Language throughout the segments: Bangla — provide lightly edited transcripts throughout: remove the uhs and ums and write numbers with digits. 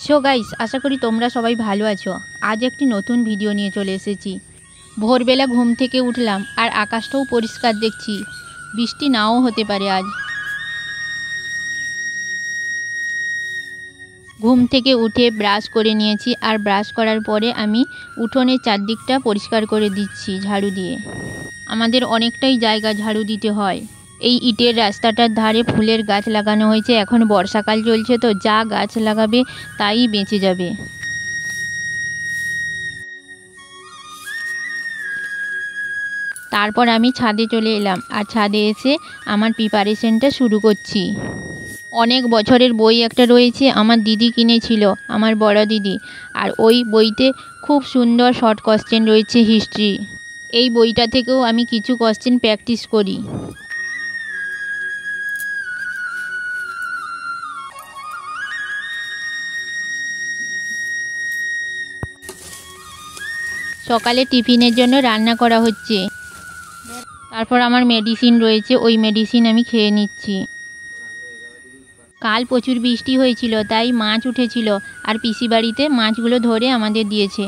সো গাইস, আশা করি তোমরা সবাই ভালো আছো। আজ একটি নতুন ভিডিও নিয়ে চলে এসেছি। ভোরবেলা ঘুম থেকে উঠলাম আর আকাশটাও পরিষ্কার দেখছি, বৃষ্টি নাও হতে পারে আজ। ঘুম থেকে উঠে ব্রাশ করে নিয়েছি আর ব্রাশ করার পরে আমি উঠোনের চারদিকটা পরিষ্কার করে দিচ্ছি ঝাড়ু দিয়ে। আমাদের অনেকটাই জায়গা ঝাড়ু দিতে হয়। এই ইটের রাস্তাটার ধারে ফুলের গাছ লাগানো হয়েছে। এখন বর্ষাকাল চলছে তো যা গাছ লাগাবে তাই বেঁচে যাবে। তারপর আমি ছাদে চলে এলাম আর ছাদে এসে আমার প্রিপারেশনটা শুরু করছি। অনেক বছরের বই একটা রয়েছে, আমার দিদি কিনেছিল, আমার বড় দিদি। আর ওই বইতে খুব সুন্দর শর্ট কোশ্চেন রয়েছে হিস্ট্রি। এই বইটা থেকেও আমি কিছু কোশ্চেন প্র্যাকটিস করি। সকালে টিফিনের জন্য রান্না করা হচ্ছে। তারপর আমার মেডিসিন রয়েছে, ওই মেডিসিন আমি খেয়ে নিচ্ছি। কাল প্রচুর বৃষ্টি হয়েছিল, তাই মাছ উঠেছিল আর পিসি বাড়িতে মাছগুলো ধরে আমাদের দিয়েছে।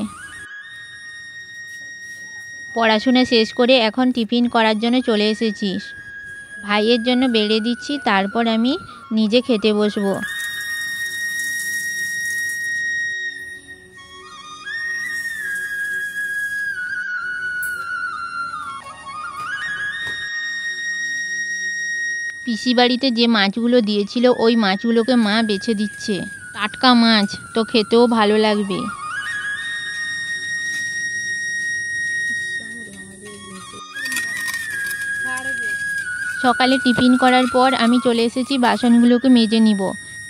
পড়াশোনা শেষ করে এখন টিফিন করার জন্য চলে এসেছি। ভাইয়ের জন্য বেড়ে দিচ্ছি, তারপর আমি নিজে খেতে বসবো। পিসি বাড়িতে যে মাছগুলো দিয়েছিল ওই মাছগুলোকে মা বেছে দিচ্ছে। টাটকা মাছ তো খেতেও ভালো লাগবে। সকালে টিফিন করার পর আমি চলে এসেছি বাসনগুলোকে মেজে নিব।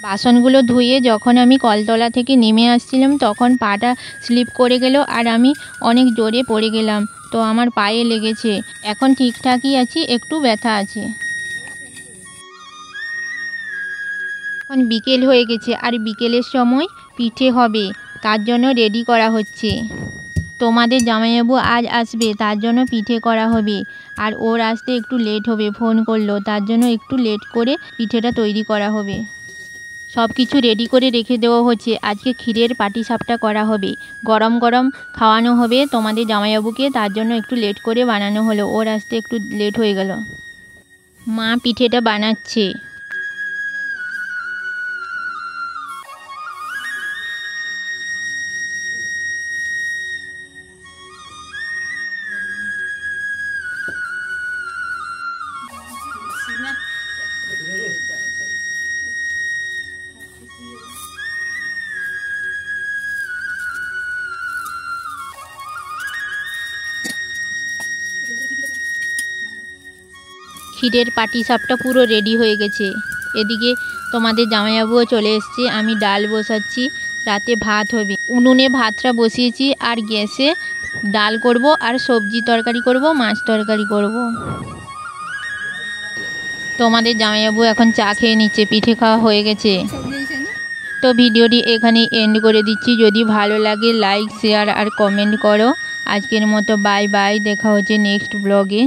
বাসনগুলো ধুয়ে যখন আমি কলতলা থেকে নেমে আসছিলাম তখন পাটা স্লিপ করে গেল আর আমি অনেক জোরে পড়ে গেলাম, তো আমার পায়ে লেগেছে। এখন ঠিকঠাকই আছি, একটু ব্যথা আছে। এখন বিকেল হয়ে গেছে আর বিকেলের সময় পিঠে হবে, তার জন্য রেডি করা হচ্ছে। তোমাদের জামাইবাবু আজ আসবে, তার জন্য পিঠে করা হবে। আর ওর আসতে একটু লেট হবে, ফোন করলো, তার জন্য একটু লেট করে পিঠেটা তৈরি করা হবে। সব কিছু রেডি করে রেখে দেওয়া হচ্ছে। আজকে ক্ষীরের পাটিসাপটা করা হবে, গরম গরম খাওয়ানো হবে তোমাদের জামাইবাবুকে, তার জন্য একটু লেট করে বানানো হলো। ওর আসতে একটু লেট হয়ে গেল। মা পিঠেটা বানাচ্ছে। ক্ষীরের পাটিসাপটা পুরো রেডি হয়ে গেছে। এদিকে তোমাদের জামাইবাবুও চলে এসছে। আমি ডাল বসাচ্ছি, রাতে ভাত হবে। উনুনে ভাতটা বসিয়েছি আর গ্যাসে ডাল করব আর সবজি তরকারি করব, মাছ তরকারি করব। তোমাদের জামাইবাবু এখন চা খেয়ে নিচ্ছে, পিঠে খাওয়া হয়ে গেছে। তো ভিডিওটি এখানেই এন্ড করে দিচ্ছি। যদি ভালো লাগে লাইক, শেয়ার আর কমেন্ট করো। আজকের মতো বাই বাই, দেখা হচ্ছে নেক্সট ব্লগে।